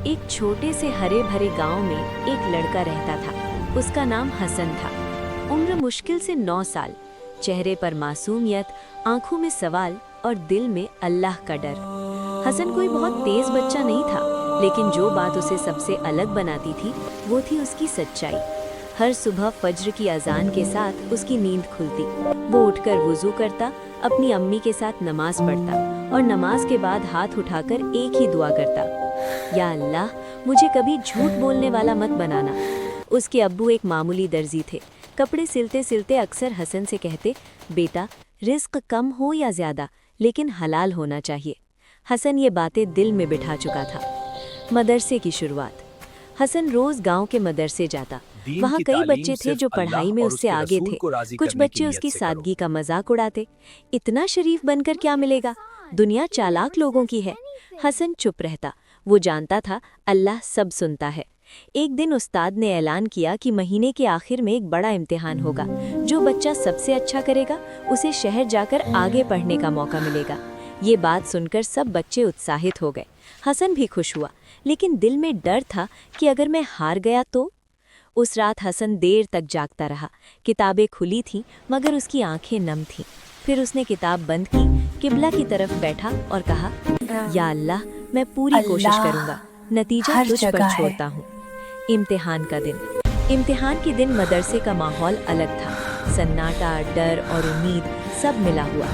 एक छोटे से हरे भरे गांव में एक लड़का रहता था। उसका नाम हसन था। उम्र मुश्किल से 9 साल। चेहरे पर मासूमियत, आंखों में सवाल और दिल में अल्लाह का डर। हसन कोई बहुत तेज बच्चा नहीं था, लेकिन जो बात उसे सबसे अलग बनाती थी वो थी उसकी सच्चाई। हर सुबह फज्र की अजान के साथ उसकी नींद खुलती। वो उठकर वुज़ू करता, अपनी अम्मी के साथ नमाज पढ़ता और नमाज के बाद हाथ उठाकर एक ही दुआ करता, या अल्लाह मुझे कभी झूठ बोलने वाला मत बनाना। उसके अब्बू एक मामूली दर्जी थे। कपड़े सिलते सिलते अक्सर हसन से कहते, बेटा रिस्क कम हो या ज़्यादा, लेकिन हलाल होना चाहिए। हसन ये बातें दिल में बिठा चुका था। मदरसे की शुरुआत। हसन रोज़ गांव के मदरसे जाता। वहाँ कई बच्चे थे जो पढ़ाई में उससे आगे थे। कुछ बच्चे उसकी सादगी का मजाक उड़ाते, इतना शरीफ बनकर क्या मिलेगा, दुनिया चालाक लोगों की है। हसन चुप रहता। वो जानता था अल्लाह सब सुनता है। एक दिन उस्ताद ने ऐलान किया कि महीने के आखिर में एक बड़ा इम्तिहान होगा। जो बच्चा सबसे अच्छा करेगा उसे शहर जाकर आगे पढ़ने का मौका मिलेगा। ये बात सुनकर सब बच्चे उत्साहित हो गए। हसन भी खुश हुआ, लेकिन दिल में डर था कि अगर मैं हार गया तो। उस रात हसन देर तक जागता रहा। किताबें खुली थीं, मगर उसकी आंखें नम थीं। फिर उसने किताब बंद की, किबला की तरफ बैठा और कहा, या अल्लाह मैं पूरी कोशिश करूंगा, नतीजा तुझ पर छोड़ता हूँ। इम्तिहान का दिन। इम्तिहान के दिन मदरसे का माहौल अलग था। सन्नाटा, डर और उम्मीद सब मिला हुआ।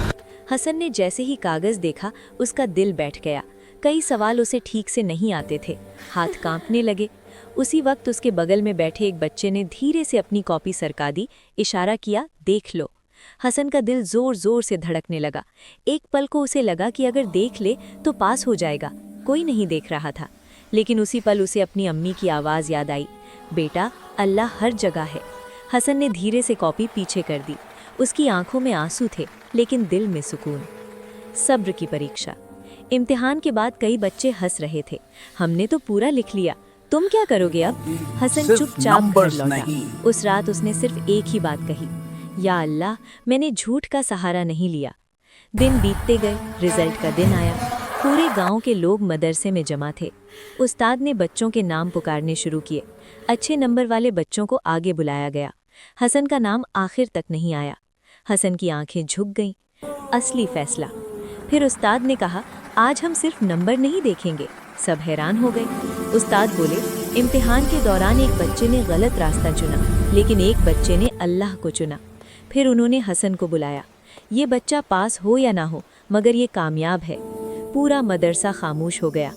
हसन ने जैसे ही कागज़ देखा उसका दिल बैठ गया। कई सवाल उसे ठीक से नहीं आते थे, हाथ कांपने लगे। उसी वक्त उसके बगल में बैठे एक बच्चे ने धीरे से अपनी कॉपी सरका दी, इशारा किया, देख लो। हसन का दिल जोर जोर से धड़कने लगा। एक पल को उसे लगा कि अगर देख ले तो पास हो जाएगा। कोई नहीं देख रहा था, लेकिन उसी पल उसे अपनी अम्मी की आवाज़ याद आई, बेटा अल्लाह हर जगह है। हसन ने धीरे से कॉपी पीछे कर दी। उसकी आंखों में आंसू थे, लेकिन दिल में सुकून। सब्र की परीक्षा। इम्तिहान के बाद कई बच्चे हंस रहे थे, हमने तो पूरा लिख लिया, तुम क्या करोगे अब। हसन चुपचाप घर लौटा। उस रात उसने सिर्फ एक ही बात कही, या अल्लाह मैंने झूठ का सहारा नहीं लिया। दिन बीतते गए, रिजल्ट का दिन आया। पूरे गांव के लोग मदरसे में जमा थे। उस्ताद ने बच्चों के नाम पुकारने शुरू किए। अच्छे नंबर वाले बच्चों को आगे बुलाया गया। हसन का नाम आखिर तक नहीं आया। हसन की आंखें झुक गईं। असली फैसला। फिर उस्ताद ने कहा, आज हम सिर्फ नंबर नहीं देखेंगे। सब हैरान हो गए। उस्ताद बोले, इम्तिहान के दौरान एक बच्चे ने गलत रास्ता चुना, लेकिन एक बच्चे ने अल्लाह को चुना। फिर उन्होंने हसन को बुलाया। ये बच्चा पास हो या ना हो, मगर ये कामयाब है। पूरा मदरसा खामोश हो गया।